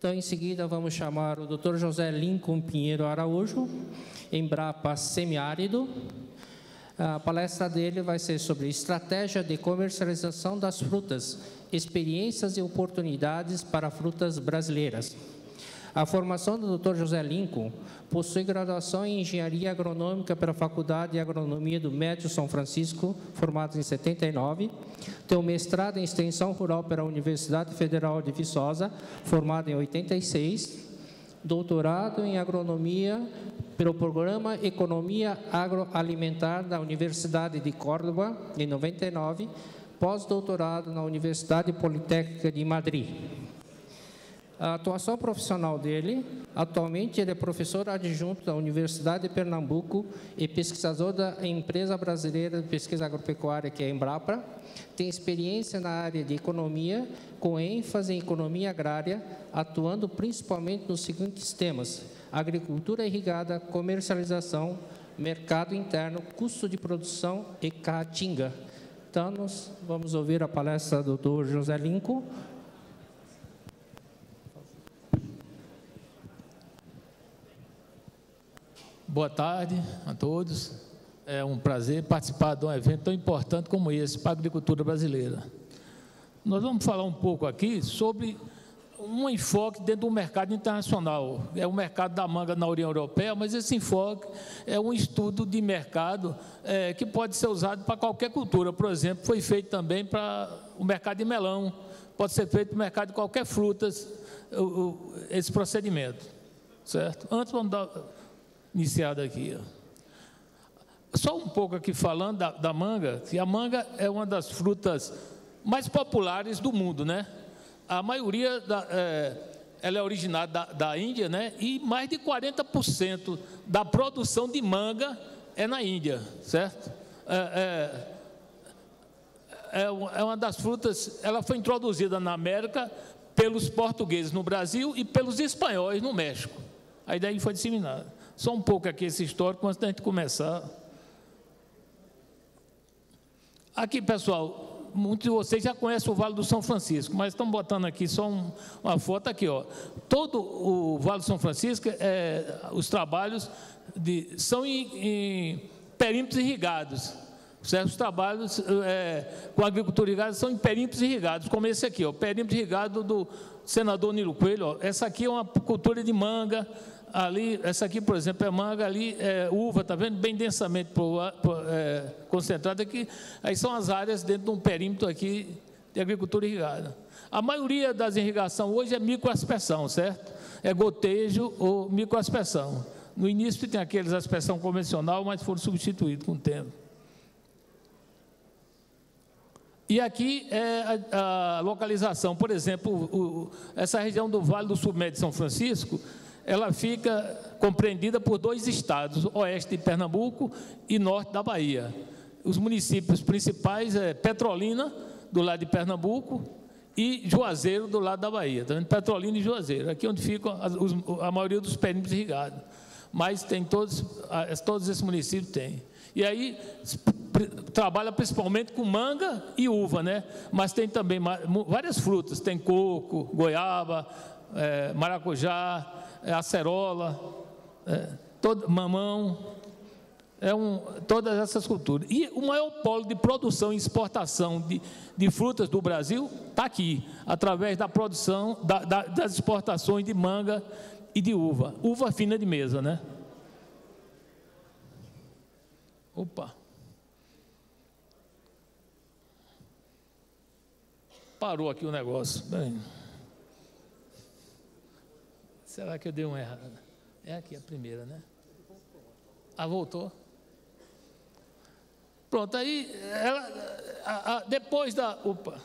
Então, em seguida, vamos chamar o Dr. José Lincoln Pinheiro Araújo, Embrapa Semiárido. A palestra dele vai ser sobre estratégia de comercialização das frutas, experiências e oportunidades para frutas brasileiras. A formação do Dr. José Lincoln possui graduação em Engenharia Agronômica pela Faculdade de Agronomia do Médio São Francisco, formado em 79. Tem um mestrado em Extensão Rural pela Universidade Federal de Viçosa, formado em 86. Doutorado em Agronomia pelo Programa Economia Agroalimentar da Universidade de Córdoba, em 99. Pós-doutorado na Universidade Politécnica de Madrid. A atuação profissional dele, atualmente ele é professor adjunto da Universidade de Pernambuco e pesquisador da Empresa Brasileira de Pesquisa Agropecuária, que é a Embrapa. Tem experiência na área de economia, com ênfase em economia agrária, atuando principalmente nos seguintes temas: agricultura irrigada, comercialização, mercado interno, custo de produção e caatinga. Então, nós vamos ouvir a palestra do Dr. José Lincoln. Boa tarde a todos. É um prazer participar de um evento tão importante como esse para a agricultura brasileira. Nós vamos falar um pouco aqui sobre um enfoque dentro do mercado internacional. É o mercado da manga na União Europeia, mas esse enfoque é um estudo de mercado que pode ser usado para qualquer cultura. Por exemplo, foi feito também para o mercado de melão, pode ser feito para o mercado de qualquer frutas, esse procedimento, certo? Antes, vamos dar iniciado aqui. Só um pouco aqui falando da manga, que a manga é uma das frutas mais populares do mundo, né? A maioria ela é originada da Índia, né? E mais de 40% da produção de manga é na Índia, certo? É uma das frutas, ela foi introduzida na América pelos portugueses no Brasil e pelos espanhóis no México. Aí daí foi disseminada. Só um pouco aqui esse histórico antes da gente começar. Aqui, pessoal, muitos de vocês já conhecem o Vale do São Francisco, mas estão botando aqui só uma foto aqui, ó. Todo o Vale do São Francisco, os trabalhos são em perímetros irrigados. Certos trabalhos com agricultura irrigada são em perímetros irrigados, como esse aqui, ó, o perímetro irrigado do senador Nilo Coelho. Ó. Essa aqui é uma cultura de manga. Ali, essa aqui, por exemplo, é manga, ali é uva, está vendo? Bem densamente concentrada aqui. Aí são as áreas dentro de um perímetro aqui de agricultura irrigada. A maioria das irrigações hoje é microaspersão, certo? É gotejo ou microaspersão. No início tem aqueles aspersão convencional, mas foram substituídos com o tempo. E aqui é a localização, por exemplo, essa região do Vale do Submédio de São Francisco, ela fica compreendida por dois estados, oeste de Pernambuco e norte da Bahia. Os municípios principais é Petrolina, do lado de Pernambuco, e Juazeiro, do lado da Bahia. Tá vendo? Petrolina e Juazeiro, aqui onde ficam a maioria dos perímetros irrigados. Mas tem todos esses municípios têm. E aí trabalha principalmente com manga e uva, né? Mas tem também várias frutas, tem coco, goiaba, maracujá, acerola, mamão, todas essas culturas. E o maior polo de produção e exportação de frutas do Brasil está aqui, através da produção, das exportações de manga e de uva fina de mesa, né? Opa! Parou aqui o negócio. Bem, será que eu dei uma errada? É aqui a primeira, né? Ah, voltou? Pronto, aí depois da... Opa!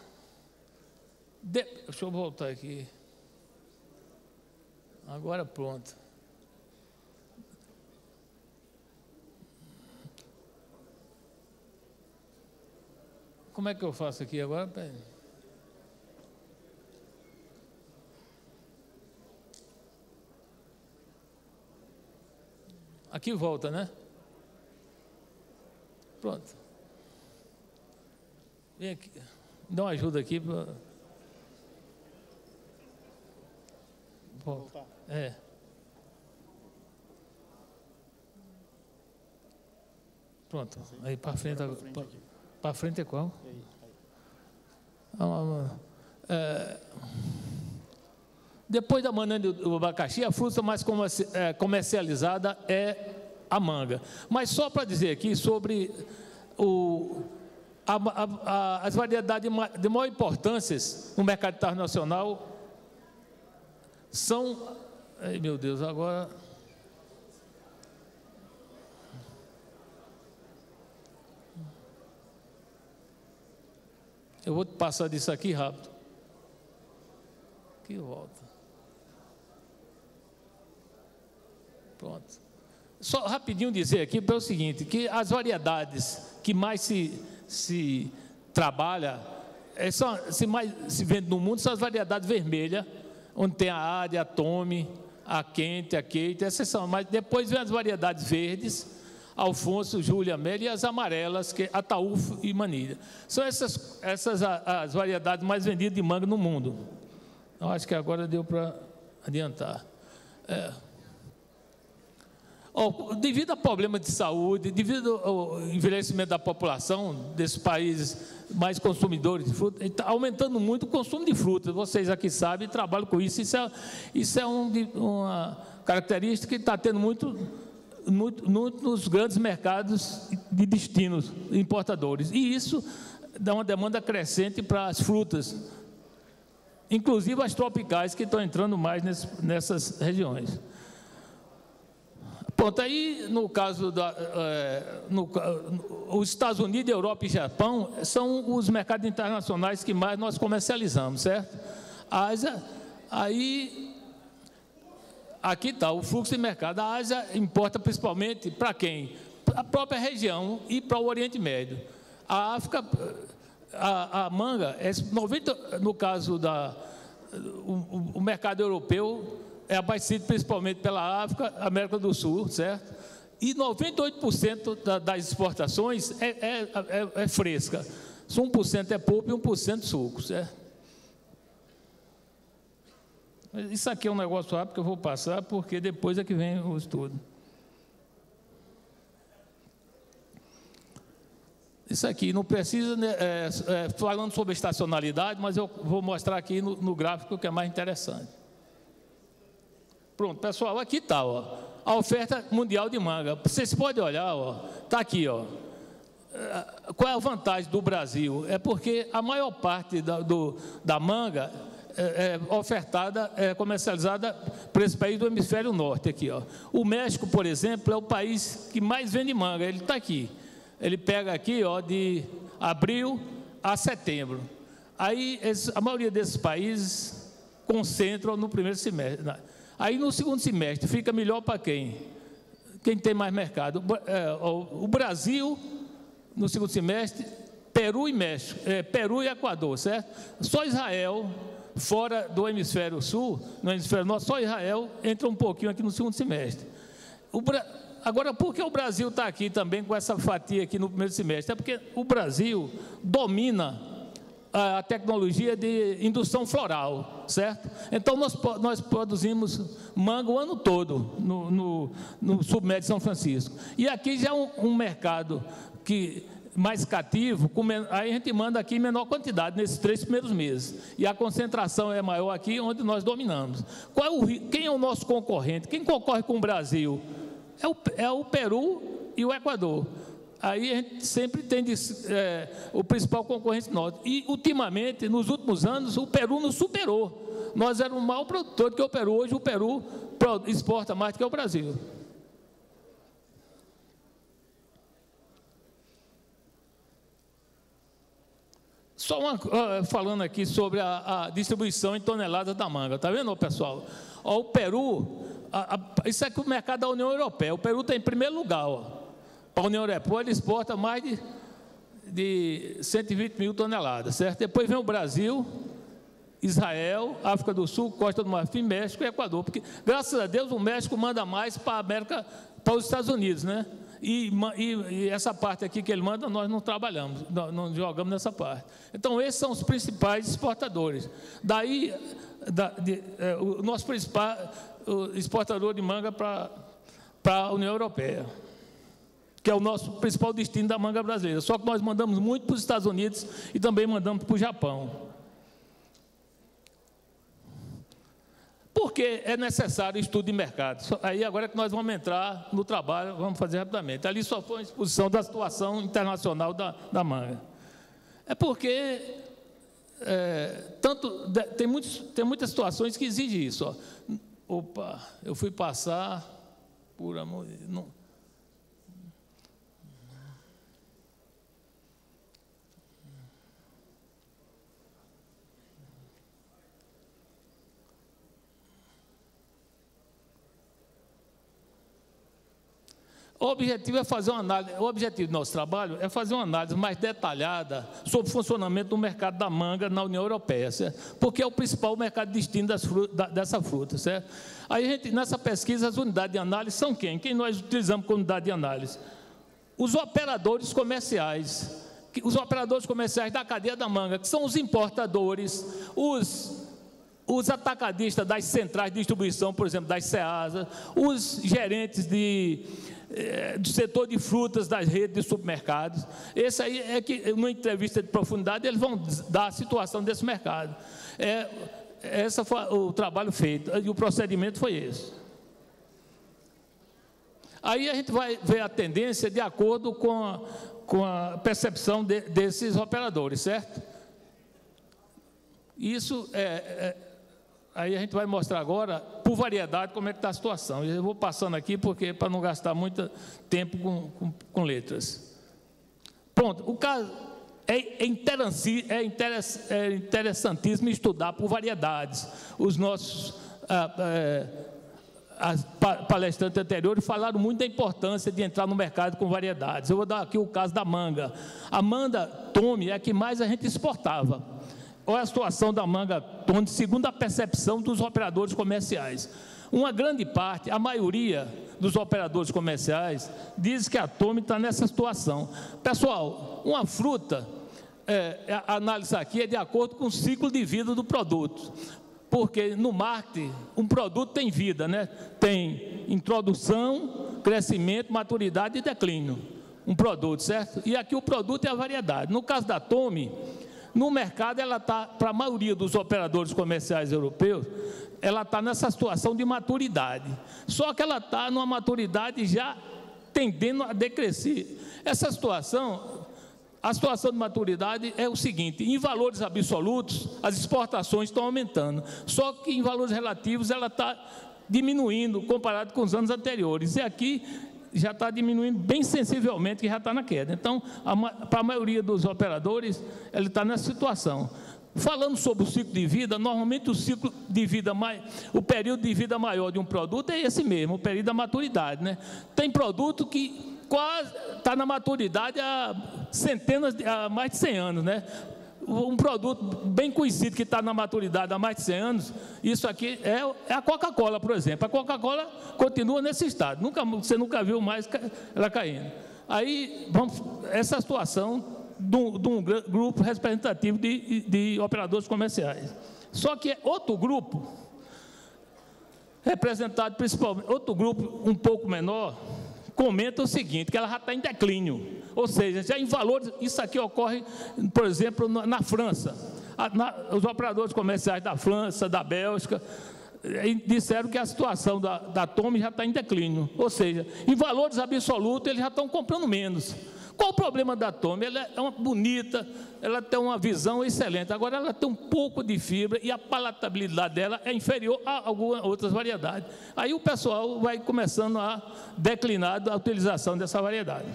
Deixa eu voltar aqui. Agora pronto. Como é que eu faço aqui agora? Aqui volta, né? Pronto. Vem aqui. Dá uma ajuda aqui. Volta. É. Pronto. Aí para frente. Para frente é qual? Depois da banana e do abacaxi, a fruta mais comercializada é a manga. Mas só para dizer aqui sobre as variedades de maior importância no mercado internacional são... Ai, meu Deus, agora... Eu vou passar disso aqui rápido. Que volta. Pronto. Só rapidinho dizer aqui para o seguinte, que as variedades que mais se trabalha, mais se vende no mundo, são as variedades vermelhas, onde tem a Ária, a Tome, a Quente, a Kate, essas são. Mas depois vem as variedades verdes, Alfonso, Júlia, Mel, e as amarelas, que é Ataúfo e Manilha. São essas as variedades mais vendidas de manga no mundo. Eu acho que agora deu para adiantar. Devido a problemas de saúde, devido ao envelhecimento da população desses países mais consumidores de fruta, está aumentando muito o consumo de frutas. Vocês aqui sabem, trabalham com isso. Isso é uma característica que está tendo muito nos grandes mercados de destinos importadores. E isso dá uma demanda crescente para as frutas, inclusive as tropicais, que estão entrando mais nessas regiões. Pronto, aí no caso os Estados Unidos, Europa e Japão são os mercados internacionais que mais nós comercializamos, certo? A Ásia, aí aqui está o fluxo de mercado. A Ásia importa principalmente para quem? Para a própria região e para o Oriente Médio. A África, a manga, 90, no caso o mercado europeu é abastecido principalmente pela África, América do Sul, certo? E 98% das exportações é fresca. 1% é polpa e 1% suco, certo? Isso aqui é um negócio rápido que eu vou passar, porque depois é que vem o estudo. Isso aqui não precisa, falando sobre estacionalidade, mas eu vou mostrar aqui no gráfico que é mais interessante. Pronto, pessoal, aqui está, a oferta mundial de manga. Vocês podem olhar, está aqui, qual é a vantagem do Brasil? É porque a maior parte da manga ofertada, comercializada por esse país do hemisfério norte aqui, O México, por exemplo, é o país que mais vende manga. Ele está aqui. Ele pega aqui, de abril a setembro. Aí a maioria desses países concentram no primeiro semestre. Aí no segundo semestre fica melhor para quem? Quem tem mais mercado? O Brasil no segundo semestre, Peru e México, Peru e Equador, certo? Só Israel, fora do hemisfério sul, no hemisfério norte, só Israel entra um pouquinho aqui no segundo semestre. Agora, por que o Brasil está aqui também com essa fatia aqui no primeiro semestre? É porque o Brasil domina a tecnologia de indução floral, certo? Então, nós produzimos manga o ano todo no submédio de São Francisco. E aqui já é um mercado mais cativo, aí a gente manda aqui em menor quantidade, nesses 3 primeiros meses. E a concentração é maior aqui, onde nós dominamos. Quem é o nosso concorrente? Quem concorre com o Brasil? É o Peru e o Equador. Aí a gente sempre tem o principal concorrente nosso. E, ultimamente, nos últimos anos, o Peru nos superou. Nós éramos um maior produtor do que o Peru. Hoje o Peru exporta mais do que o Brasil. Só falando aqui sobre a distribuição em toneladas da manga. Está vendo, pessoal? O Peru, isso aqui é o mercado da União Europeia. O Peru está em primeiro lugar. Para a União Europeia, ele exporta mais de 120 mil toneladas, certo? Depois vem o Brasil, Israel, África do Sul, Costa do Marfim, México e Equador. Porque, graças a Deus, o México manda mais para a América, para os Estados Unidos, né? e essa parte aqui que ele manda, nós não trabalhamos, não jogamos nessa parte. Então, esses são os principais exportadores. Daí, o nosso principal exportador de manga para a União Europeia, que é o nosso principal destino da manga brasileira. Só que nós mandamos muito para os Estados Unidos e também mandamos para o Japão. Porque é necessário estudo de mercado. Aí agora é que nós vamos entrar no trabalho, vamos fazer rapidamente. Ali só foi uma exposição da situação internacional da manga. É porque tem muitas situações que exigem isso. Ó. Opa, eu fui passar, por amor de Deus, não. O objetivo é fazer uma análise, o objetivo do nosso trabalho é fazer uma análise mais detalhada sobre o funcionamento do mercado da manga na União Europeia, certo? Porque é o principal mercado de destino dessa fruta, certo? Aí a gente, nessa pesquisa, as unidades de análise são quem? Quem nós utilizamos como unidade de análise? Os operadores comerciais da cadeia da manga, que são os importadores, os atacadistas das centrais de distribuição, por exemplo, das Ceasa, os gerentes do setor de frutas das redes de supermercados. Esse aí é que, numa entrevista de profundidade, eles vão dar a situação desse mercado. Esse foi o trabalho feito, e o procedimento foi esse. Aí a gente vai ver a tendência de acordo com a percepção desses operadores, certo? Isso aí a gente vai mostrar agora, por variedade, como é que está a situação. Eu vou passando aqui, porque para não gastar muito tempo com letras. Pronto, o caso é interessantíssimo estudar por variedades. Os nossos palestrantes anteriores falaram muito da importância de entrar no mercado com variedades. Eu vou dar aqui o caso da manga. A manga Tome é a que mais a gente exportava. Olha a situação da manga Tome, segundo a percepção dos operadores comerciais. Uma grande parte, a maioria dos operadores comerciais, diz que a Tome está nessa situação. Pessoal, uma fruta, a análise aqui é de acordo com o ciclo de vida do produto. Porque no marketing, um produto tem vida, né? Tem introdução, crescimento, maturidade e declínio. Um produto, certo? E aqui o produto é a variedade. No caso da Tome, no mercado, ela está, para a maioria dos operadores comerciais europeus, ela está nessa situação de maturidade. Só que ela está numa maturidade já tendendo a decrescer. Essa situação, a situação de maturidade é o seguinte: em valores absolutos, as exportações estão aumentando. Só que em valores relativos, ela está diminuindo comparado com os anos anteriores. E aqui já está diminuindo bem sensivelmente, que já está na queda. Então, para a maioria dos operadores, ele está nessa situação. Falando sobre o ciclo de vida, normalmente o ciclo de vida o período de vida maior de um produto é esse mesmo, o período da maturidade, né? Tem produto que quase está na maturidade há mais de 100 anos, né? Um produto bem conhecido que está na maturidade há mais de 100 anos, isso aqui é a Coca-Cola, por exemplo. A Coca-Cola continua nesse estado, você nunca viu mais ela caindo. Aí, essa situação de um grupo representativo de operadores comerciais. Só que outro grupo, representado principalmente, outro grupo um pouco menor, comenta o seguinte, que ela já está em declínio, ou seja, já em valores, isso aqui ocorre, por exemplo, na França, os operadores comerciais da França, da Bélgica, disseram que a situação da Tome já está em declínio, ou seja, em valores absolutos eles já estão comprando menos. Qual o problema da Tome? Ela é bonita, ela tem uma visão excelente, agora ela tem um pouco de fibra e a palatabilidade dela é inferior a algumas outras variedades. Aí o pessoal vai começando a declinar a utilização dessa variedade.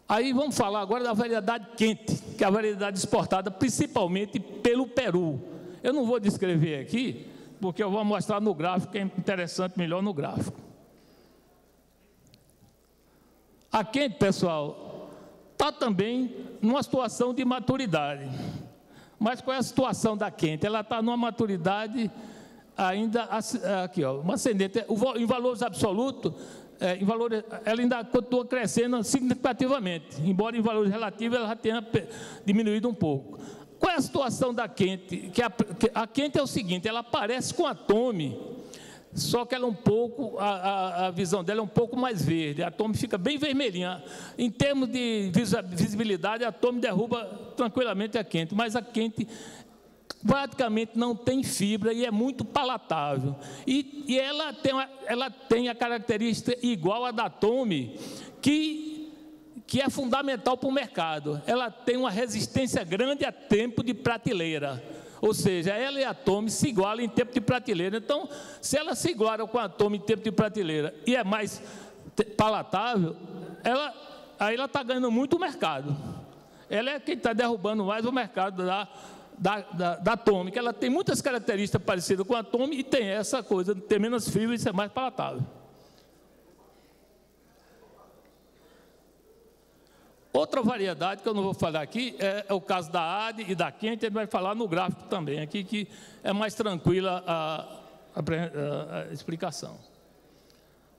Aí vamos falar agora da variedade quente, que é a variedade exportada principalmente pelo Peru. Eu não vou descrever aqui, porque eu vou mostrar no gráfico, que é interessante melhor no gráfico. A quente, pessoal, está também numa situação de maturidade. Mas qual é a situação da quente? Ela está numa maturidade ainda, aqui, ó, uma ascendente, em valores absolutos, ela ainda continua crescendo significativamente, embora em valores relativos ela já tenha diminuído um pouco. Qual é a situação da quente? A quente é o seguinte, ela parece com a Atome, só que ela é um pouco, a visão dela é um pouco mais verde, a Atome fica bem vermelhinha. Em termos de visibilidade, a Atome derruba tranquilamente a quente, mas a quente praticamente não tem fibra e é muito palatável. E ela tem a característica igual à da Atome, que é fundamental para o mercado. Ela tem uma resistência grande a tempo de prateleira. Ou seja, ela e a Atome se igualam em tempo de prateleira. Então, se ela se iguala com a Atome em tempo de prateleira e é mais palatável, aí ela está ganhando muito o mercado. Ela é quem está derrubando mais o mercado da Atome, que ela tem muitas características parecidas com a Atome e tem essa coisa de ter menos fibra e ser mais palatável. Outra variedade que eu não vou falar aqui é o caso da AD e da quente, ele vai falar no gráfico também, aqui que é mais tranquila a explicação.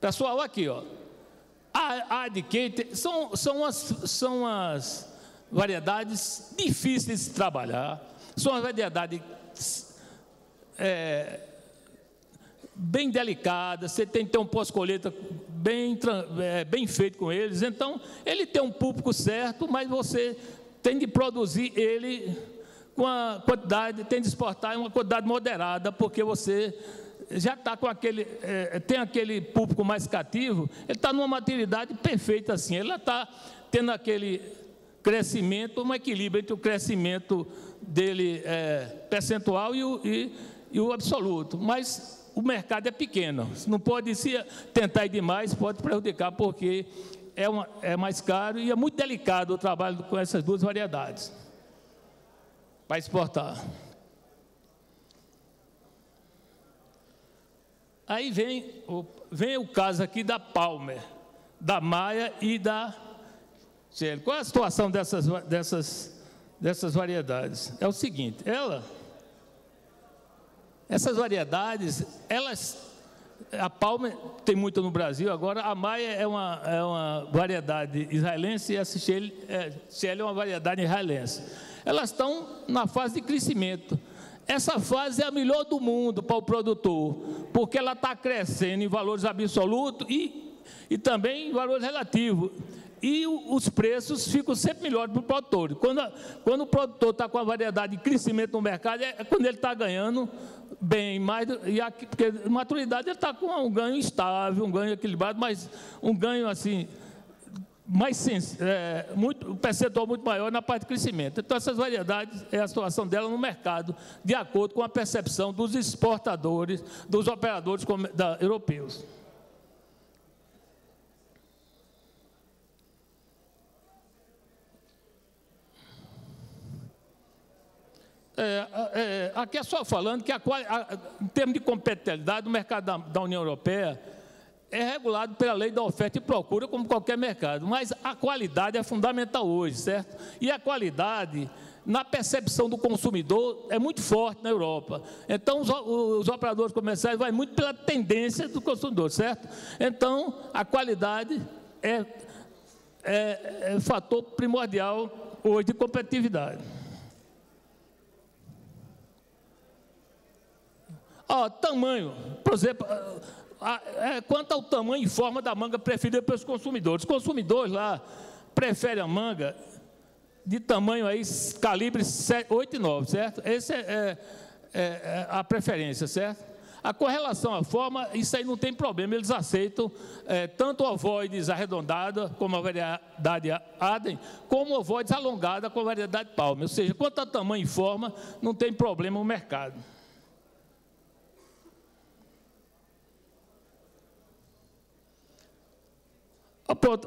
Pessoal, aqui, ó, a AD e quente são as variedades difíceis de se trabalhar, são as variedades bem delicadas, você tem que ter um pós-colheita bem feito com eles. Então, ele tem um público certo, mas você tem de produzir ele com a quantidade, tem de exportar em uma quantidade moderada, porque você já está com tem aquele público mais cativo, ele está numa maturidade perfeita assim, ele está tendo aquele crescimento, um equilíbrio entre o crescimento dele percentual e o absoluto, mas o mercado é pequeno, não pode tentar ir demais, pode prejudicar, porque é mais caro e é muito delicado o trabalho com essas duas variedades para exportar. Aí vem o caso aqui da Palmer, da Maia e da Shell. Qual é a situação dessas variedades? É o seguinte, essas variedades, a Palmer tem muito no Brasil, agora a Maia é uma variedade israelense e a Shell é uma variedade israelense. Elas estão na fase de crescimento. Essa fase é a melhor do mundo para o produtor, porque ela está crescendo em valores absolutos e também em valores relativos. E os preços ficam sempre melhores para o produtor. Quando o produtor está com a variedade de crescimento no mercado, é quando ele está ganhando bem mais, porque a maturidade ele está com um ganho estável, um ganho equilibrado, mas um ganho assim, um percentual muito maior na parte de crescimento. Então, essas variedades é a situação dela no mercado, de acordo com a percepção dos exportadores, dos operadores europeus. Aqui é só falando que em termos de competitividade, o mercado da União Europeia é regulado pela lei da oferta e procura, como qualquer mercado, mas a qualidade é fundamental hoje, certo? E a qualidade, na percepção do consumidor, é muito forte na Europa. Então, os operadores comerciais vão muito pela tendência do consumidor, certo? Então, a qualidade é fator primordial hoje de competitividade. Tamanho, por exemplo, quanto ao tamanho e forma da manga preferida pelos consumidores. Os consumidores lá preferem a manga de tamanho aí, calibre 8 e 9, certo? Essa é a preferência, certo? A correlação à forma, isso aí não tem problema, eles aceitam tanto ovoides arredondada, como a variedade Aden, como ovoides alongada, com a variedade Palmer. Ou seja, quanto a tamanho e forma, não tem problema no mercado.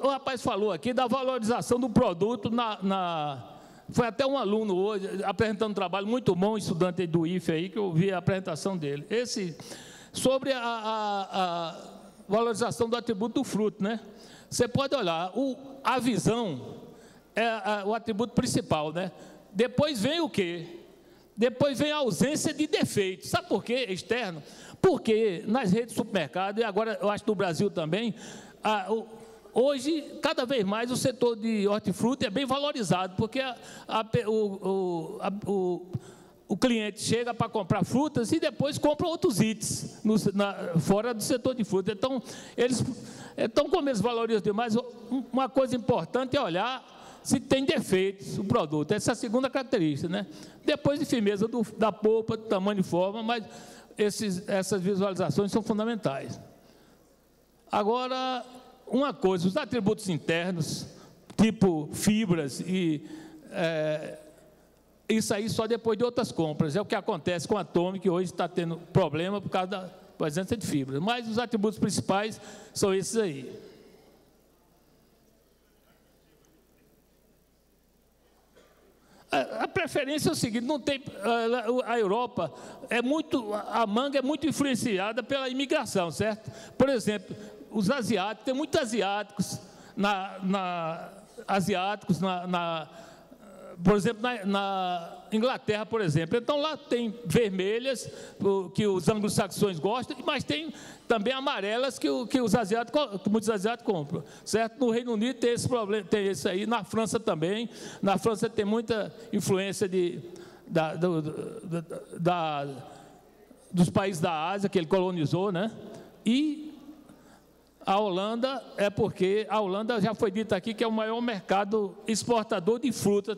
O rapaz falou aqui da valorização do produto foi até um aluno hoje apresentando um trabalho muito bom, estudante do IFE aí, que eu vi a apresentação dele. Sobre a valorização do atributo do fruto, né? Você pode olhar, a visão é o atributo principal, né? Depois vem o quê? Depois vem a ausência de defeitos. Sabe por quê? Externo? Porque nas redes de supermercado, e agora eu acho que no Brasil também, hoje, cada vez mais, o setor de hortifruti é bem valorizado, porque o cliente chega para comprar frutas e depois compra outros itens fora do setor de frutas. Então, eles como eles valorizam demais, uma coisa importante é olhar se tem defeitos o produto. Essa é a segunda característica, né? Depois de firmeza da polpa, do tamanho e forma, mas essas visualizações são fundamentais. Agora, uma coisa, os atributos internos, tipo fibras isso aí só depois de outras compras. É o que acontece com a Atome, que hoje está tendo problema por causa da presença de fibras. Mas os atributos principais são esses aí. A preferência é o seguinte, não tem, a Europa a manga é muito influenciada pela imigração, certo? Por exemplo, os asiáticos, tem muitos asiáticos por exemplo, na Inglaterra, por exemplo. Então, lá tem vermelhas, que os anglo-saxões gostam, mas tem também amarelas que muitos asiáticos compram, certo? No Reino Unido tem esse problema, tem esse aí, na França também. Na França tem muita influência dos países da Ásia, que ele colonizou, né? E a Holanda porque a Holanda já foi dito aqui que é o maior mercado exportador de frutas,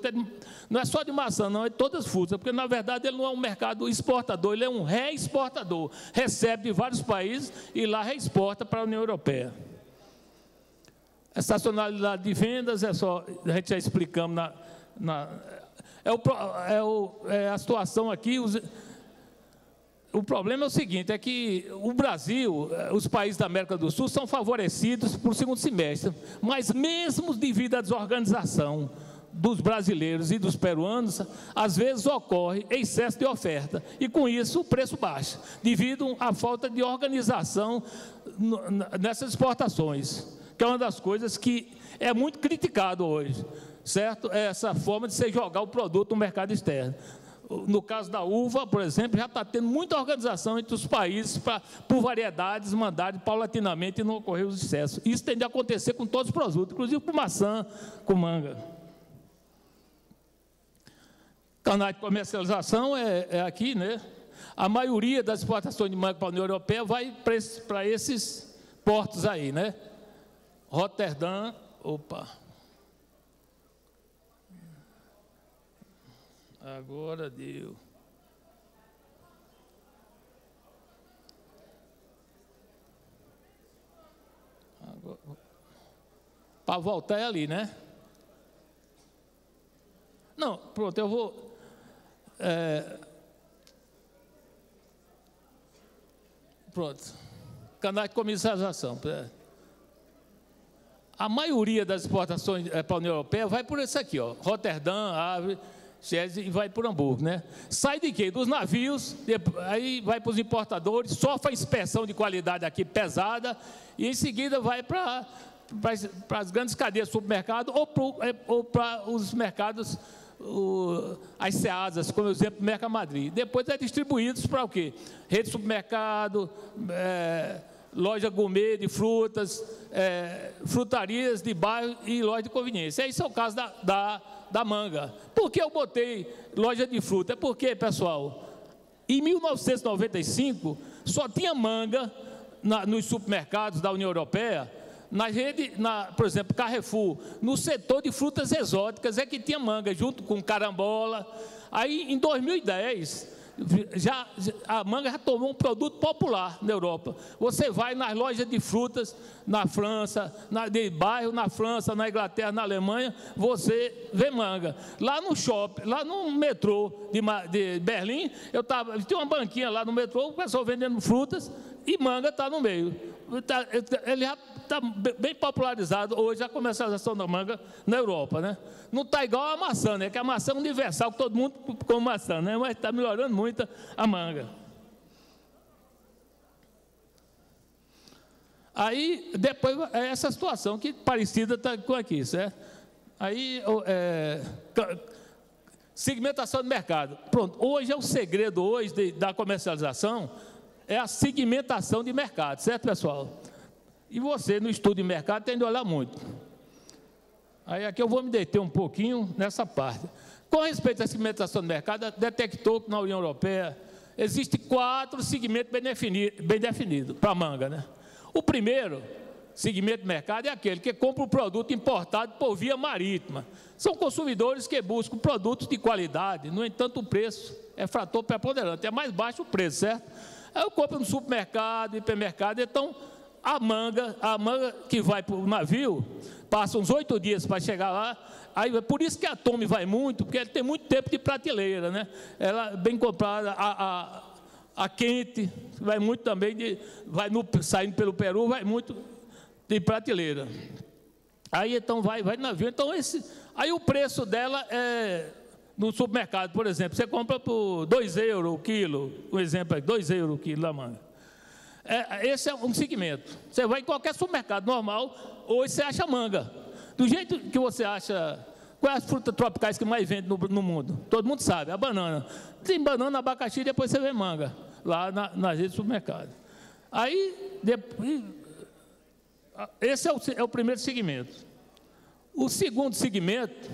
não é só de maçã, não, é de todas as frutas, porque na verdade ele não é um mercado exportador, ele é um reexportador, recebe de vários países e lá reexporta para a União Europeia. A estacionalidade de vendas a gente já explicamos a situação aqui. O problema é o seguinte, é que o Brasil, os países da América do Sul são favorecidos para o segundo semestre, mas mesmo devido à desorganização dos brasileiros e dos peruanos, às vezes ocorre excesso de oferta, e com isso o preço baixa, devido à falta de organização nessas exportações, que é uma das coisas que é muito criticado hoje, certo? É essa forma de você jogar o produto no mercado externo. No caso da uva, por exemplo, já está tendo muita organização entre os países por variedades mandarem paulatinamente e não ocorrer os excessos. Isso tende a acontecer com todos os produtos, inclusive com maçã, com manga. Canais de comercialização é aqui, né? A maioria das exportações de manga para a União Europeia vai para esses portos aí, né? Roterdã, agora deu. Para voltar é ali, né? Não, pronto, eu vou. Pronto. Canal de comercialização. A maioria das exportações para a União Europeia vai por esse aqui, ó. Roterdã, Ave, e vai por Hamburgo, né? Sai de quê? Dos navios, aí vai para os importadores, sofre a inspeção de qualidade aqui pesada, e em seguida vai para as grandes cadeias de supermercado ou para os mercados, as SEASAs, como exemplo, Mercamadrid. Depois é distribuídos para o quê? Rede de supermercado, loja gourmet de frutas, frutarias de bairro e loja de conveniência. Esse é o caso da manga. Por que eu botei loja de fruta? É porque, pessoal, em 1995, só tinha manga nos supermercados da União Europeia, por exemplo, Carrefour, no setor de frutas exóticas é que tinha manga, junto com carambola. Aí, em 2010... a manga já tornou um produto popular na Europa. Você vai nas lojas de frutas na França, de bairro na França, na Inglaterra, na Alemanha, você vê manga. Lá no shopping, lá no metrô de Berlim, tinha uma banquinha lá no metrô, o pessoal vendendo frutas e manga está no meio. Ele já está bem popularizado hoje a comercialização da manga na Europa, né? Não está igual a maçã, né? Que a maçã é universal, que todo mundo come maçã, né? Mas está melhorando muito a manga. Aí, depois, é essa situação que parecida está com aqui, certo? Aí, Segmentação do mercado. Pronto, hoje é o segredo da comercialização, é a segmentação de mercado, certo, pessoal? E você, no estudo de mercado, tem de olhar muito. Aí aqui eu vou me deter um pouquinho nessa parte. Com respeito à segmentação do mercado, detectou que na União Europeia existem 4 segmentos bem definidos para a manga, né? O primeiro segmento de mercado é aquele que compra o produto importado por via marítima. São consumidores que buscam produtos de qualidade, no entanto o preço é fator preponderante, é mais baixo o preço, certo? Aí eu compro no supermercado, hipermercado, então a manga que vai para o navio, passa uns 8 dias para chegar lá, aí, por isso que a Tome vai muito, porque ele tem muito tempo de prateleira, né? Ela bem comprada, a quente, vai muito também, saindo pelo Peru, vai muito de prateleira. Aí então vai no navio, então aí o preço dela é, no supermercado, por exemplo, você compra por 2 euros o quilo, um exemplo aí, 2 euros o quilo da manga. Esse é um segmento. Você vai em qualquer supermercado normal, hoje você acha manga. Do jeito que você acha, quais as frutas tropicais que mais vende no mundo? Todo mundo sabe, a banana. Tem banana, abacaxi, depois você vê manga, lá nas redes do supermercado. Aí, esse é o primeiro segmento. O segundo segmento,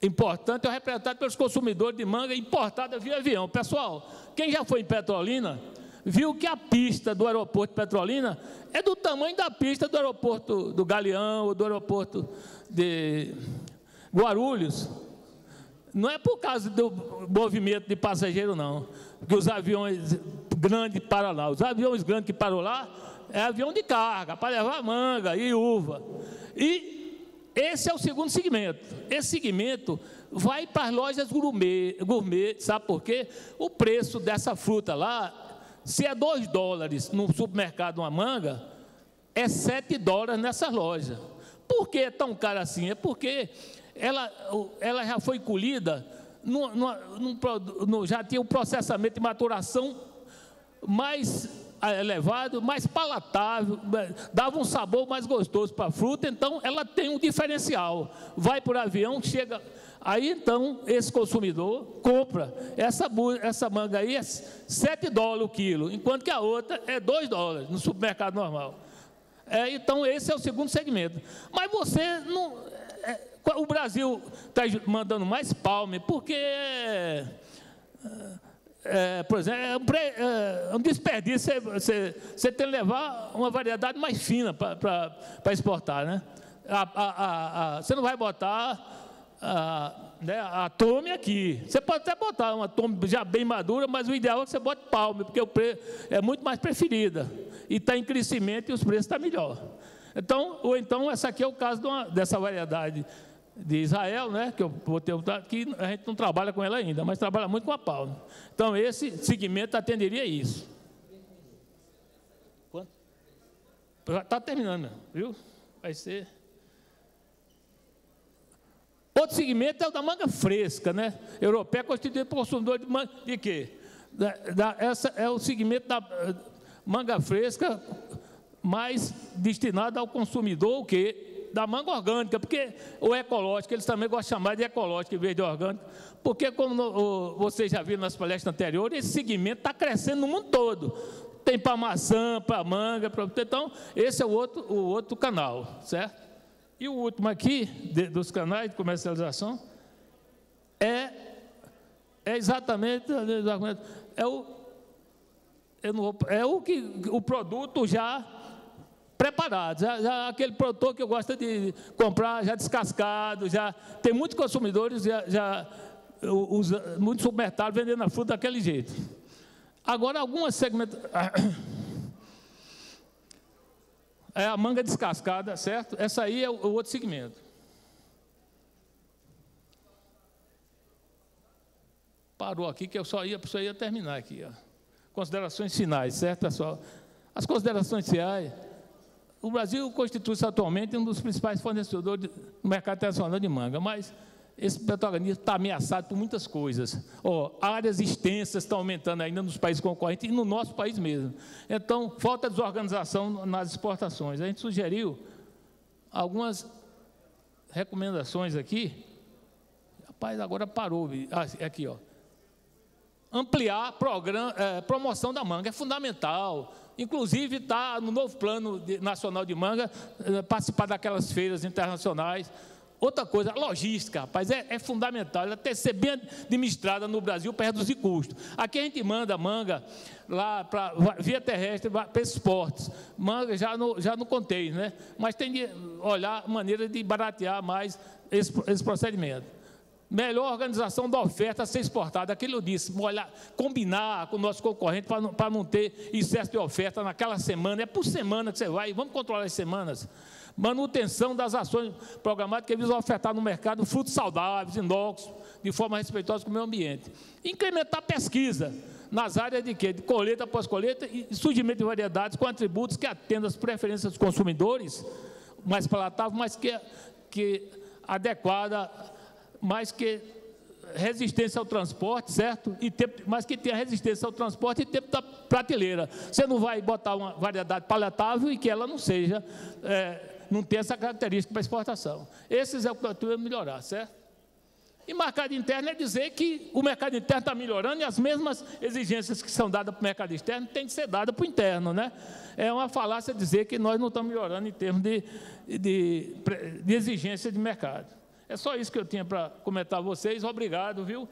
importante, é representado pelos consumidores de manga importada via avião. Pessoal, quem já foi em Petrolina, viu que a pista do aeroporto de Petrolina é do tamanho da pista do aeroporto do Galeão, ou do aeroporto de Guarulhos. Não é por causa do movimento de passageiro, não, que os aviões grandes param lá. Os aviões grandes que param lá é avião de carga, para levar manga e uva. E esse é o segundo segmento. Esse segmento vai para as lojas gourmet, sabe por quê? O preço dessa fruta lá, se é $2 no supermercado uma manga, é $7 nessa loja. Por que é tão caro assim? É porque ela já foi colhida, já tinha um processamento de maturação mais elevado, mais palatável, dava um sabor mais gostoso para a fruta, então ela tem um diferencial. Vai por avião, chega. Aí então esse consumidor compra essa manga aí, é $7 o quilo, enquanto que a outra é $2 no supermercado normal. Então esse é o segundo segmento. Mas você não. O Brasil está mandando mais palme, porque por exemplo, é um desperdício você tem que levar uma variedade mais fina para exportar, né? Você não vai botar a Tome aqui. Você pode até botar uma Tome já bem madura, mas o ideal é que você bote palme, porque o preço é muito mais preferida e está em crescimento e os preços estão melhor. Então, essa aqui é o caso dessa variedade de Israel, né, que eu vou ter que a gente não trabalha com ela ainda, mas trabalha muito com a palma. Então esse segmento atenderia isso. Quanto? Já está terminando, viu? Vai ser. Outro segmento é o da manga fresca, né? Europeia, constituído por consumidor de manga de quê? Essa é o segmento da manga fresca, mais destinado ao consumidor o quê? Da manga orgânica, porque o ecológico, eles também gostam de chamar de ecológico em vez de orgânico, porque como vocês já viram nas palestras anteriores, esse segmento está crescendo no mundo todo. Tem para maçã, para manga, então esse é o outro canal, certo? E o último aqui, dos canais de comercialização, é exatamente o produto já preparado, já aquele produtor que eu gosto de comprar já descascado, já tem muitos consumidores, muitos supermercados vendendo a fruta daquele jeito. Agora, algumas segmentos... É a manga descascada, certo? Essa aí é o outro segmento. Parou aqui que eu só ia terminar aqui. Ó. Considerações finais, certo, pessoal? As considerações finais. O Brasil constitui-se atualmente um dos principais fornecedores do mercado internacional de manga, mas esse protagonismo está ameaçado por muitas coisas. Áreas extensas estão aumentando ainda nos países concorrentes e no nosso país mesmo. Então, falta desorganização nas exportações. A gente sugeriu algumas recomendações aqui, Rapaz, agora parou. Aqui, ó. Ampliar promoção da manga, é fundamental. Inclusive, está no novo Plano Nacional de Manga, participar daquelas feiras internacionais. Outra coisa, logística, rapaz, é fundamental. Ela tem que ser bem administrada no Brasil para reduzir custos. Aqui a gente manda manga lá via terrestre para esses portos. Manga já no container, né? Mas tem que olhar a maneira de baratear mais esse procedimento. Melhor organização da oferta a ser exportada, aquilo eu disse, combinar com o nosso concorrente para não ter excesso de oferta naquela semana, é por semana que você vai, vamos controlar as semanas. Manutenção das ações programadas que visam ofertar no mercado frutos saudáveis, inóculos, de forma respeitosa com o meio ambiente. Incrementar a pesquisa nas áreas de quê? De colheita após colheita e surgimento de variedades com atributos que atendam às preferências dos consumidores, mais palatável, mais que adequada, mais que resistência ao transporte, certo? Mas que tenha resistência ao transporte e tempo da prateleira. Você não vai botar uma variedade palatável e que ela não seja, não tenha essa característica para exportação. Esses é o que eu estou melhorar, certo? E mercado interno é dizer que o mercado interno está melhorando e as mesmas exigências que são dadas para o mercado externo têm que ser dadas para o interno, né? É uma falácia dizer que nós não estamos melhorando em termos de exigência de mercado. É só isso que eu tinha para comentar a vocês. Obrigado, viu?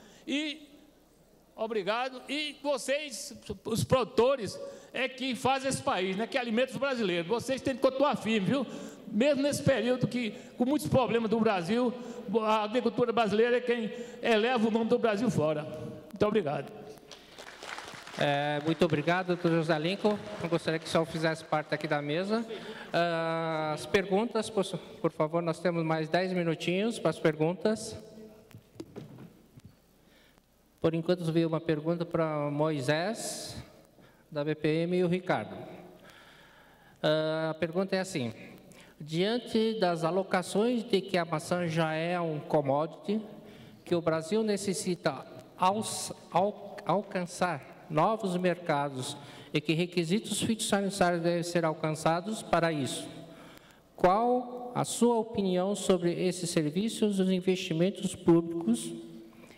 Obrigado. E vocês, os produtores, é que fazem esse país, né? Que alimentam os brasileiros. Vocês têm que continuar firmes, viu? Mesmo nesse período que, com muitos problemas do Brasil, a agricultura brasileira é quem eleva o nome do Brasil fora. Muito obrigado. Muito obrigado, doutor José Lincoln. Eu gostaria que o senhor fizesse parte aqui da mesa. As perguntas, por favor, nós temos mais 10 minutinhos para as perguntas. Por enquanto, veio uma pergunta para Moisés, da BPM, e o Ricardo. A pergunta é assim: diante das alocações de que a maçã já é um commodity, que o Brasil necessita alcançar novos mercados e que requisitos fitossanitários devem ser alcançados para isso? Qual a sua opinião sobre esses serviços e os investimentos públicos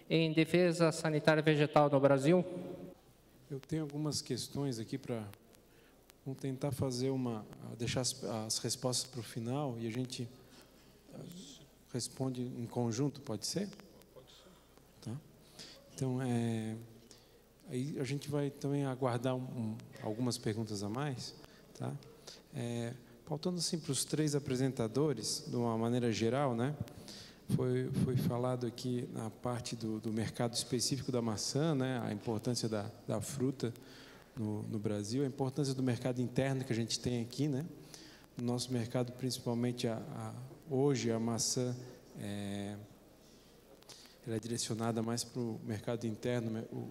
em defesa sanitária vegetal no Brasil? Eu tenho algumas questões aqui para... Vamos tentar deixar as respostas para o final e a gente responde em conjunto, pode ser? Pode ser. Tá? Então, aí a gente vai também aguardar algumas perguntas a mais, tá? Pautando assim para os três apresentadores, de uma maneira geral, né? Foi falado aqui na parte do mercado específico da maçã, né? A importância da fruta no Brasil, a importância do mercado interno que a gente tem aqui, né? No nosso mercado, principalmente hoje, a maçã ela é direcionada mais para o mercado interno, o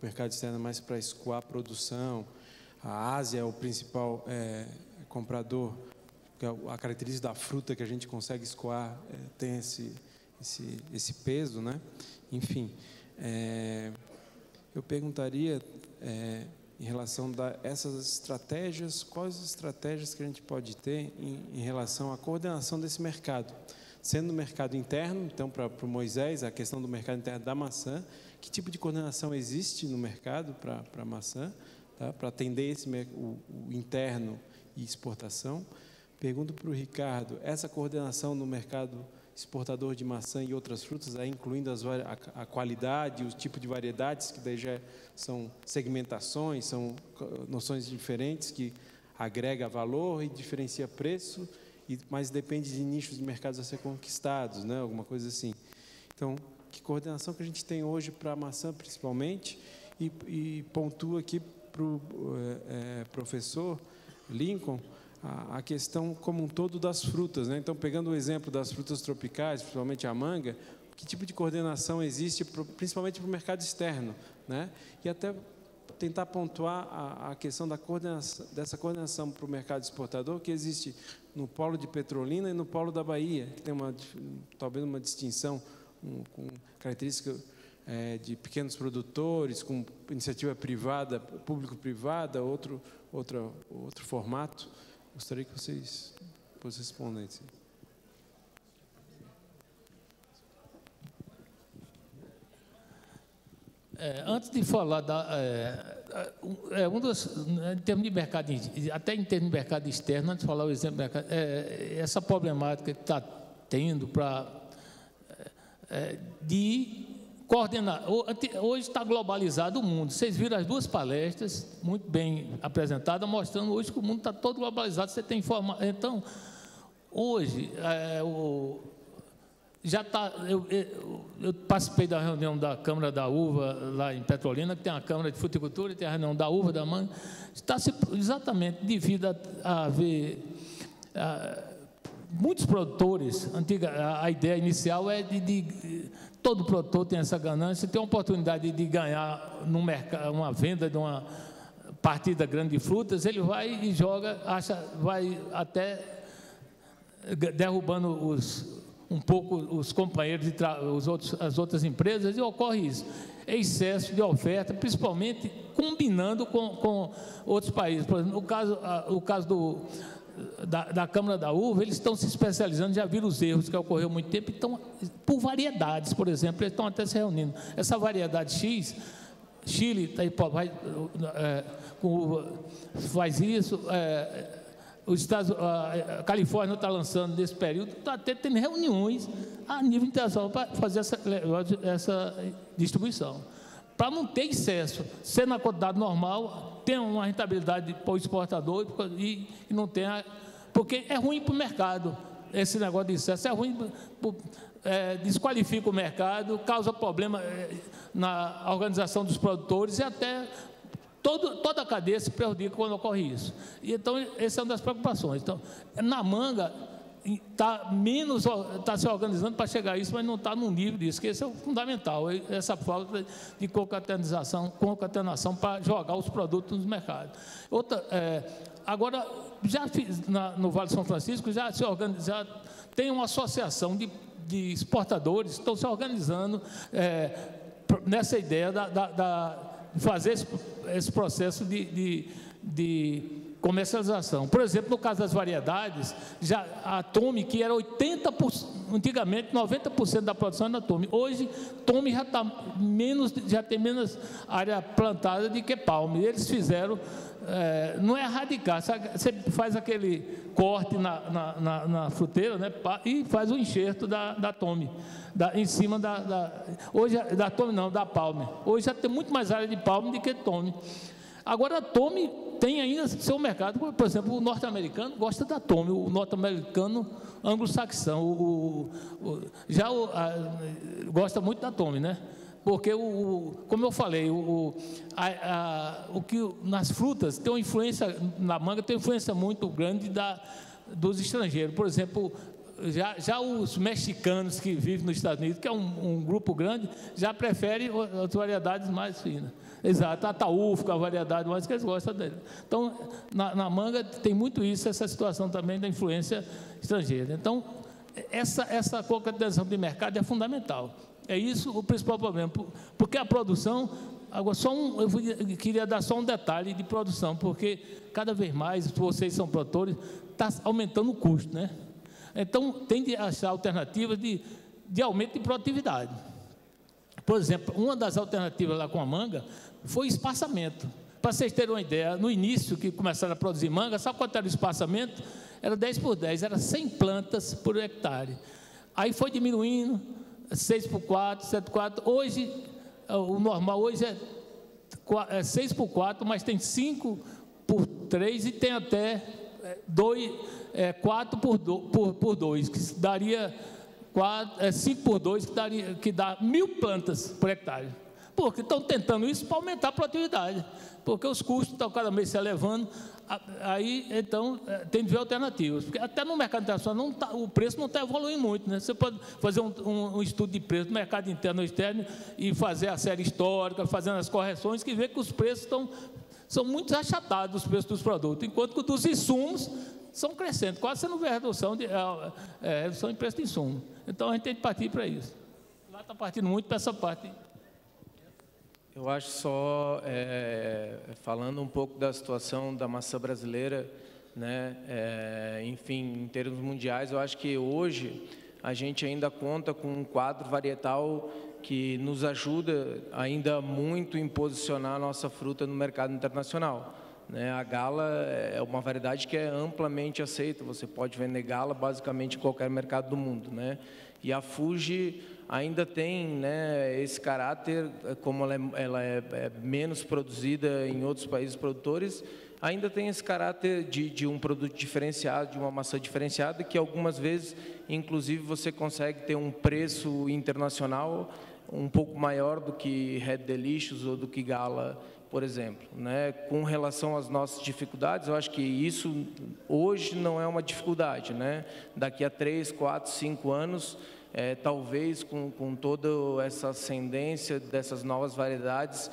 mercado externo é mais para escoar a produção. A Ásia é o principal comprador, a característica da fruta que a gente consegue escoar tem esse peso, né? Enfim, eu perguntaria em relação a essas estratégias, quais as estratégias que a gente pode ter em relação à coordenação desse mercado, sendo no mercado interno. Então, para o Moisés, a questão do mercado interno da maçã, que tipo de coordenação existe no mercado para a maçã, tá? Para atender o interno e exportação. Pergunto para o Ricardo, essa coordenação no mercado exportador de maçã e outras frutas, incluindo a qualidade, o tipo de variedades, que daí já são segmentações, são noções diferentes, que agrega valor e diferencia preço, mas depende de nichos de mercados a ser conquistados, né? Alguma coisa assim. Então, que coordenação que a gente tem hoje para a maçã, principalmente, e pontua aqui para o professor Lincoln a questão como um todo das frutas, né? Então, pegando o exemplo das frutas tropicais, principalmente a manga, que tipo de coordenação existe, principalmente para o mercado externo, né? E até tentar pontuar a questão dessa coordenação para o mercado exportador, que existe no polo de Petrolina e no polo da Bahia, que tem talvez uma distinção com característica de pequenos produtores, com iniciativa privada, público-privada, outro formato. Gostaria que vocês respondessem. Antes de falar em termos de mercado, até em termos de mercado externo, antes de falar o exemplo do mercado, essa problemática que está tendo de coordenar. Hoje está globalizado o mundo. Vocês viram as duas palestras, muito bem apresentadas, mostrando hoje que o mundo está todo globalizado, você tem informação. Então, hoje, já está. Eu participei da reunião da Câmara da Uva, lá em Petrolina, que tem a Câmara de Fruticultura, tem a reunião da uva, da manga. Está exatamente devido a haver muitos produtores. A ideia inicial é de todo produtor tem essa ganância, tem a oportunidade de ganhar no mercado, uma venda de uma partida grande de frutas, ele vai e joga, vai até derrubando um pouco os companheiros, as outras empresas, e ocorre isso. Excesso de oferta, principalmente combinando com outros países. Por exemplo, o caso da Câmara da Uva, eles estão se especializando, já viram os erros que ocorreu há muito tempo, então, por variedades, por exemplo, eles estão até se reunindo. Essa variedade X, Chile faz isso, a Califórnia está lançando nesse período, está até tendo reuniões a nível internacional para fazer essa distribuição. Para não ter excesso, ser na quantidade normal, ter uma rentabilidade para o exportador e não tenha. Porque é ruim para o mercado, esse negócio de excesso, é ruim, desqualifica o mercado, causa problema na organização dos produtores e até. Toda a cadeia se prejudica quando ocorre isso. E, então, essa é uma das preocupações. Então, na manga, está se organizando para chegar a isso, mas não está no nível disso, que esse é o fundamental, essa falta de concatenação para jogar os produtos no mercado. Agora, já no Vale do São Francisco, já tem uma associação de exportadores, estão se organizando nessa ideia de fazer esse processo de comercialização. Por exemplo, no caso das variedades, já a Tome, que era 80%, antigamente 90% da produção era Tome. Hoje, Tome já tem menos área plantada do que Palme. Eles fizeram, não é erradicar, sabe? Você faz aquele corte na fruteira, né, e faz o enxerto da Tome. Em cima hoje, da Tome não, da Palme. Hoje já tem muito mais área de Palme do que Tome. Agora, a Tome tem ainda seu mercado, por exemplo, o norte-americano gosta da Tome, o norte-americano anglo-saxão, gosta muito da Tome, né? Porque, como eu falei, nas frutas tem uma influência, na manga tem uma influência muito grande dos estrangeiros. Por exemplo, já os mexicanos que vivem nos Estados Unidos, que é um grupo grande, já preferem as variedades mais finas. Exato, a Ataúfo, a variedade mais que eles gostam dele. Então, na manga tem muito isso, essa situação também da influência estrangeira. Então, essa concatenação de mercado é fundamental. É isso o principal problema, porque a produção. Agora, eu queria dar só um detalhe de produção, porque cada vez mais, vocês são produtores, está aumentando o custo, né? Então, tem de achar alternativas de aumento de produtividade. Por exemplo, uma das alternativas lá com a manga foi espaçamento. Para vocês terem uma ideia, no início que começaram a produzir manga, sabe quanto era o espaçamento? Era 10 por 10, era 100 plantas por hectare. Aí foi diminuindo, 6 por 4, 7 por 4. Hoje, o normal hoje é 6 por 4, mas tem 5 por 3 e tem até 4 por 2, que daria 5 por 2, que dá 1.000 plantas por hectare. Porque estão tentando isso para aumentar a produtividade, porque os custos estão cada mês se elevando, aí então tem de ver alternativas, porque até no mercado internacional o preço não está evoluindo muito, né? Você pode fazer um estudo de preço no mercado interno e externo e fazer a série histórica, fazendo as correções, que vê que os preços são muito achatados, os preços dos produtos, enquanto que dos insumos são crescentes, quase você não vê redução em preço de insumo. Então a gente tem que partir para isso. Lá está partindo muito para essa parte. Eu acho só, falando um pouco da situação da maçã brasileira, né, enfim, em termos mundiais, eu acho que hoje a gente ainda conta com um quadro varietal que nos ajuda ainda muito em posicionar a nossa fruta no mercado internacional. A Gala é uma variedade que é amplamente aceita, você pode vender Gala basicamente em qualquer mercado do mundo. E a Fuji ainda tem esse caráter, como ela é menos produzida em outros países produtores, ainda tem esse caráter de um produto diferenciado, de uma maçã diferenciada, que algumas vezes, inclusive, você consegue ter um preço internacional um pouco maior do que Red Delicious ou do que Gala, por exemplo. Com relação às nossas dificuldades, eu acho que isso hoje não é uma dificuldade. Daqui a 3, 4, 5 anos, talvez com toda essa ascendência dessas novas variedades,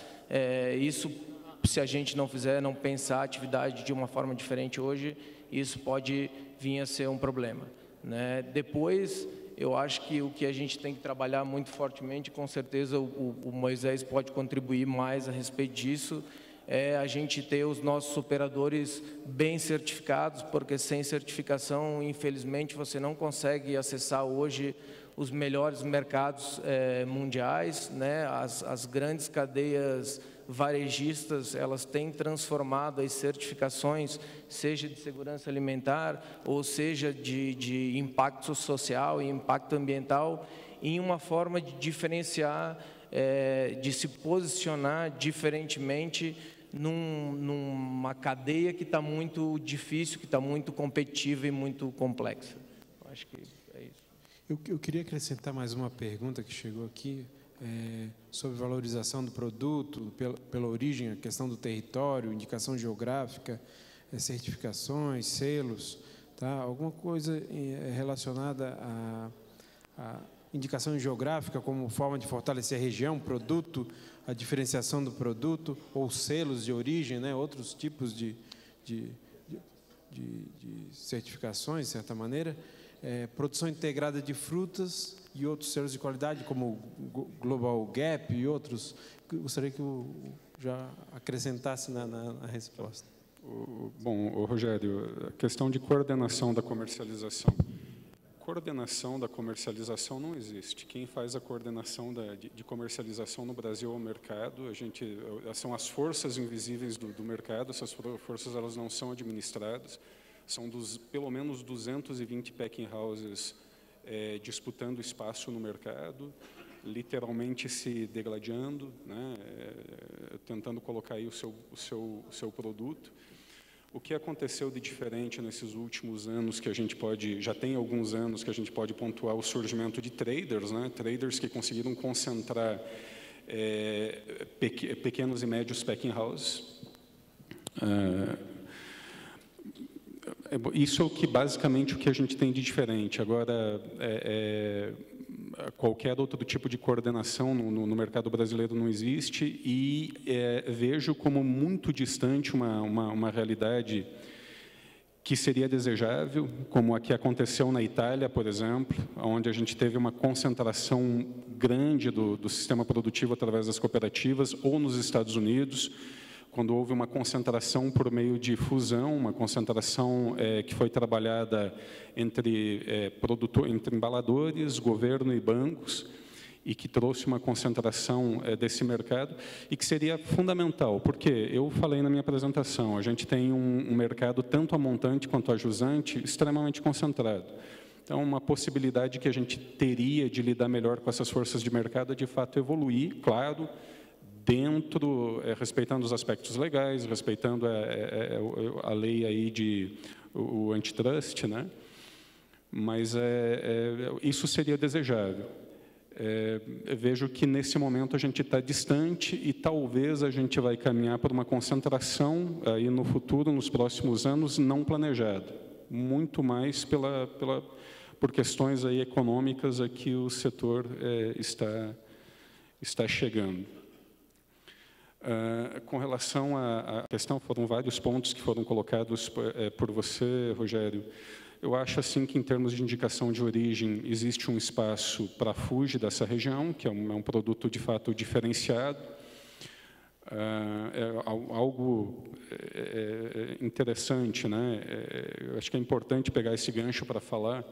isso, se a gente não pensar a atividade de uma forma diferente hoje, isso pode vir a ser um problema. Depois, eu acho que o que a gente tem que trabalhar muito fortemente, com certeza o Moisés pode contribuir mais a respeito disso, é a gente ter os nossos operadores bem certificados, porque sem certificação, infelizmente, você não consegue acessar hoje os melhores mercados mundiais. As grandes cadeias varejistas, elas têm transformado as certificações, seja de segurança alimentar, ou seja de impacto social e impacto ambiental, em uma forma de diferenciar, de se posicionar diferentemente numa cadeia que está muito difícil, que está muito competitiva e muito complexa. Acho que é isso. Eu queria acrescentar mais uma pergunta que chegou aqui, sobre valorização do produto, pela origem, a questão do território, indicação geográfica, certificações, selos, tá? Alguma coisa relacionada à indicação geográfica como forma de fortalecer a região, produto, a diferenciação do produto, ou selos de origem, outros tipos de certificações, de certa maneira, produção integrada de frutas e outros selos de qualidade, como o Global Gap e outros. Gostaria que eu já acrescentasse na resposta. Bom, Rogério, a questão de coordenação da comercialização. Coordenação da comercialização não existe. Quem faz a coordenação de comercialização no Brasil é o mercado. São as forças invisíveis do mercado, essas forças elas não são administradas. São pelo menos 220 packing houses disputando espaço no mercado, literalmente se degladiando, tentando colocar aí o seu produto. O que aconteceu de diferente nesses últimos anos, que a gente já tem alguns anos que a gente pode pontuar o surgimento de traders, traders que conseguiram concentrar pequenos e médios packing houses. Isso é basicamente o que a gente tem de diferente. Agora, qualquer outro tipo de coordenação no mercado brasileiro não existe e vejo como muito distante uma realidade que seria desejável, como a que aconteceu na Itália, por exemplo, onde a gente teve uma concentração grande do sistema produtivo através das cooperativas, ou nos Estados Unidos, quando houve uma concentração por meio de fusão, uma concentração que foi trabalhada entre embaladores, governo e bancos, e que trouxe uma concentração desse mercado, e que seria fundamental, porque eu falei na minha apresentação, a gente tem um mercado, tanto a montante quanto a jusante, extremamente concentrado. Então, uma possibilidade que a gente teria de lidar melhor com essas forças de mercado é, de fato, evoluir, claro, respeitando os aspectos legais, respeitando a lei aí o antitrust, Mas isso seria desejável. Vejo que nesse momento a gente está distante e talvez a gente vai caminhar para uma concentração aí no futuro, nos próximos anos, não planejada, muito mais por questões aí econômicas a que o setor está chegando. Com relação à questão, foram vários pontos que foram colocados por você, Rogério. Eu acho assim que, em termos de indicação de origem, existe um espaço para a Fuji dessa região, que é um produto, de fato, diferenciado. algo interessante, né? Eu acho que é importante pegar esse gancho para falar.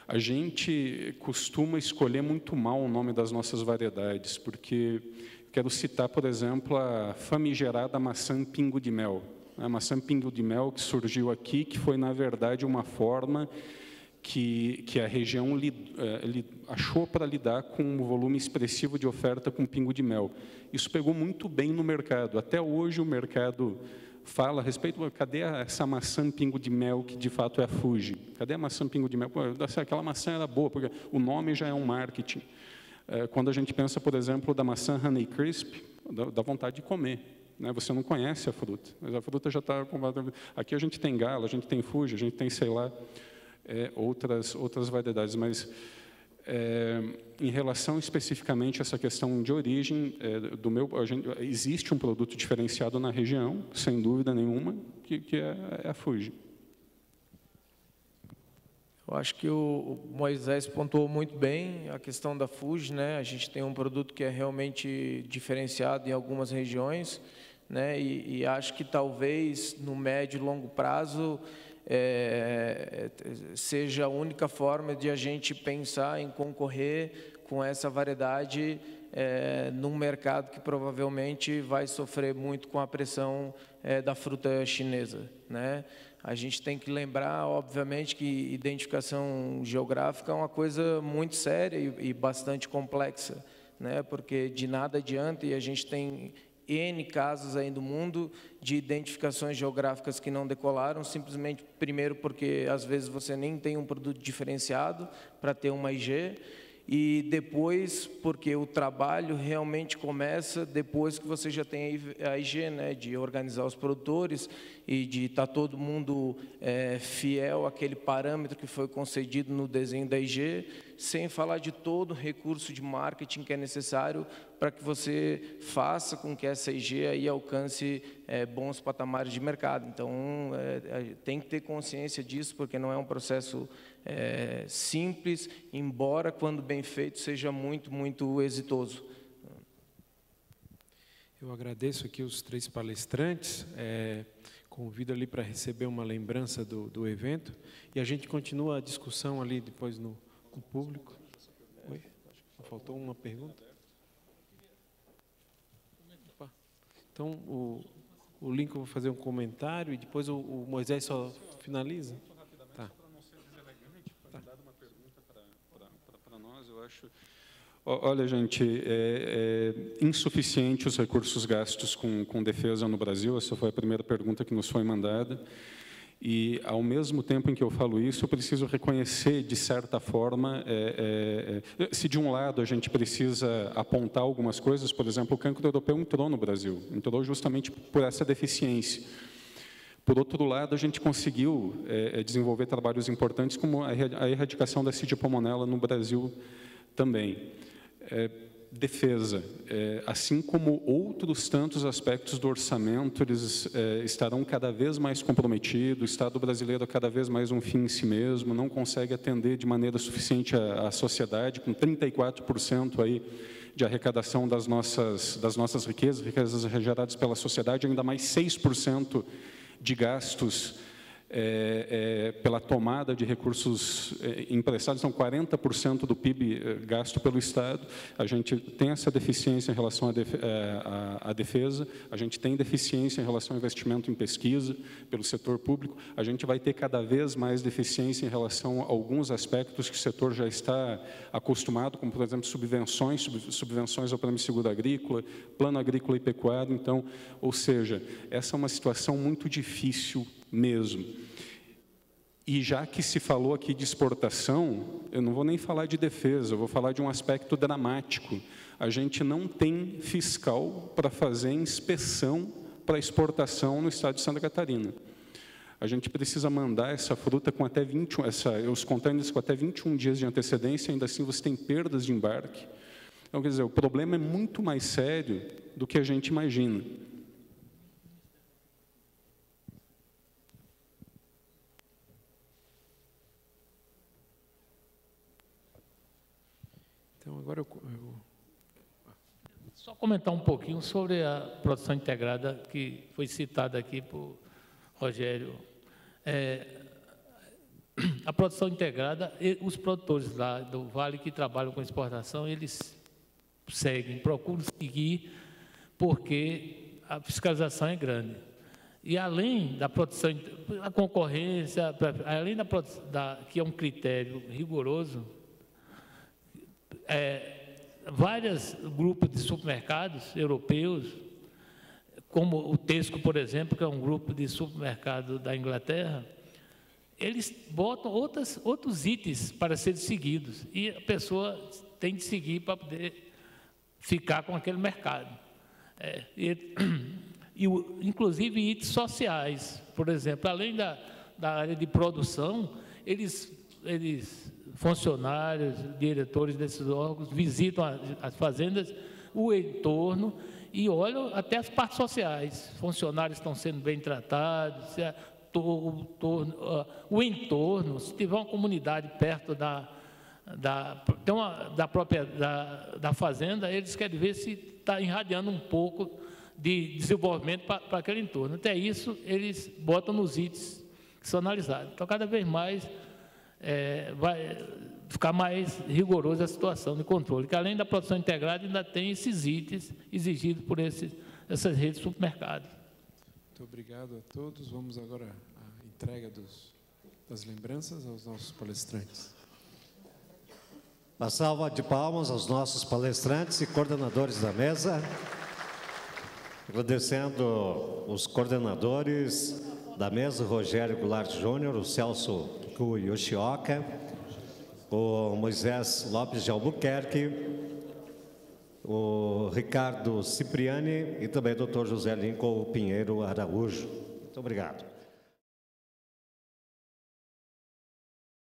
A gente costuma escolher muito mal o nome das nossas variedades, porque quero citar, por exemplo, a famigerada maçã pingo de mel. A maçã pingo de mel que surgiu aqui, que foi, na verdade, uma forma que a região achou para lidar com um volume expressivo de oferta com pingo de mel. Isso pegou muito bem no mercado. Até hoje o mercado fala a respeito, cadê essa maçã pingo de mel que de fato é a Fuji? Cadê a maçã pingo de mel? Pô, aquela maçã era boa, porque o nome já é um marketing. Quando a gente pensa, por exemplo, da maçã Honeycrisp, dá vontade de comer. Né? Você não conhece a fruta, mas a fruta já está... Aqui a gente tem Gala, a gente tem Fuji, a gente tem, sei lá, outras variedades, mas em relação especificamente a essa questão de origem, existe um produto diferenciado na região, sem dúvida nenhuma, que é a Fuji. Eu acho que o Moisés pontuou muito bem a questão da Fuji, né? A gente tem um produto que é realmente diferenciado em algumas regiões, né? E acho que talvez no médio e longo prazo seja a única forma de a gente pensar em concorrer com essa variedade num mercado que provavelmente vai sofrer muito com a pressão da fruta chinesa, né? A gente tem que lembrar, obviamente, que identificação geográfica é uma coisa muito séria e bastante complexa, né? Porque de nada adianta, e a gente tem N casos aí no mundo de identificações geográficas que não decolaram, simplesmente, primeiro, porque às vezes você nem tem um produto diferenciado para ter uma IG, e depois, porque o trabalho realmente começa depois que você já tem a IG, né, de organizar os produtores e de estar todo mundo fiel àquele parâmetro que foi concedido no desenho da IG, sem falar de todo o recurso de marketing que é necessário para que você faça com que essa IG aí alcance bons patamares de mercado. Então, tem que ter consciência disso, porque não é um processo simples, embora, quando bem feito, seja muito, muito exitoso. Eu agradeço aqui os 3 palestrantes, convido ali para receber uma lembrança do evento, e a gente continua a discussão ali depois no público. Oi? Faltou uma pergunta? Opa. Então, o Lincoln vai fazer um comentário e depois o Moisés só finaliza? Tá. Para nós, eu acho... Olha, gente, insuficiente os recursos gastos com defesa no Brasil. Essa foi a primeira pergunta que nos foi mandada. E, ao mesmo tempo em que eu falo isso, eu preciso reconhecer, de certa forma, se de um lado a gente precisa apontar algumas coisas, por exemplo, o cancro europeu entrou no Brasil, entrou justamente por essa deficiência. Por outro lado, a gente conseguiu desenvolver trabalhos importantes, como a erradicação da Pseudomonas no Brasil também. Defesa, assim como outros tantos aspectos do orçamento, eles estarão cada vez mais comprometidos, o Estado brasileiro é cada vez mais um fim em si mesmo, não consegue atender de maneira suficiente a sociedade, com 34% aí de arrecadação das nossas riquezas geradas pela sociedade, ainda mais 6% de gastos pela tomada de recursos emprestados, então 40% do PIB gasto pelo Estado. A gente tem essa deficiência em relação à defesa, a gente tem deficiência em relação ao investimento em pesquisa pelo setor público, a gente vai ter cada vez mais deficiência em relação a alguns aspectos que o setor já está acostumado, como, por exemplo, subvenções ao Plano de Seguro Agrícola, Plano Agrícola e Pecuário. Então, ou seja, essa é uma situação muito difícil mesmo. E já que se falou aqui de exportação, eu não vou nem falar de defesa, eu vou falar de um aspecto dramático. A gente não tem fiscal para fazer inspeção para exportação no estado de Santa Catarina. A gente precisa mandar essa fruta com até 21, os contêineres com até 21 dias de antecedência, ainda assim você tem perdas de embarque. Então, quer dizer, o problema é muito mais sério do que a gente imagina. Então, agora Só comentar um pouquinho sobre a produção integrada que foi citada aqui por Rogério. A produção integrada, os produtores lá do Vale que trabalham com exportação, eles procuram seguir, porque a fiscalização é grande. E além da produção, a concorrência, além que é um critério rigoroso, vários grupos de supermercados europeus, como o Tesco, por exemplo, que é um grupo de supermercado da Inglaterra, eles botam outros itens para serem seguidos, e a pessoa tem de seguir para poder ficar com aquele mercado. Inclusive itens sociais, por exemplo, além da área de produção, funcionários, diretores desses órgãos visitam as fazendas, o entorno, e olham até as partes sociais. Funcionários estão sendo bem tratados, o entorno, se tiver uma comunidade perto da fazenda, eles querem ver se está irradiando um pouco de desenvolvimento para aquele entorno. Até isso, eles botam nos itens que são analisados. Então, cada vez mais vai ficar mais rigorosa a situação de controle, que além da produção integrada, ainda tem esses itens exigidos por essas redes de supermercados. Muito obrigado a todos. Vamos agora à entrega das lembranças aos nossos palestrantes. Uma salva de palmas aos nossos palestrantes e coordenadores da mesa. Agradecendo os coordenadores da mesa, Rogério Goulart Júnior, o Celso Yoshioka, o Moisés Lopes de Albuquerque, o Ricardo Cipriani e também o Dr. José Lincoln Pinheiro Araújo. Muito obrigado.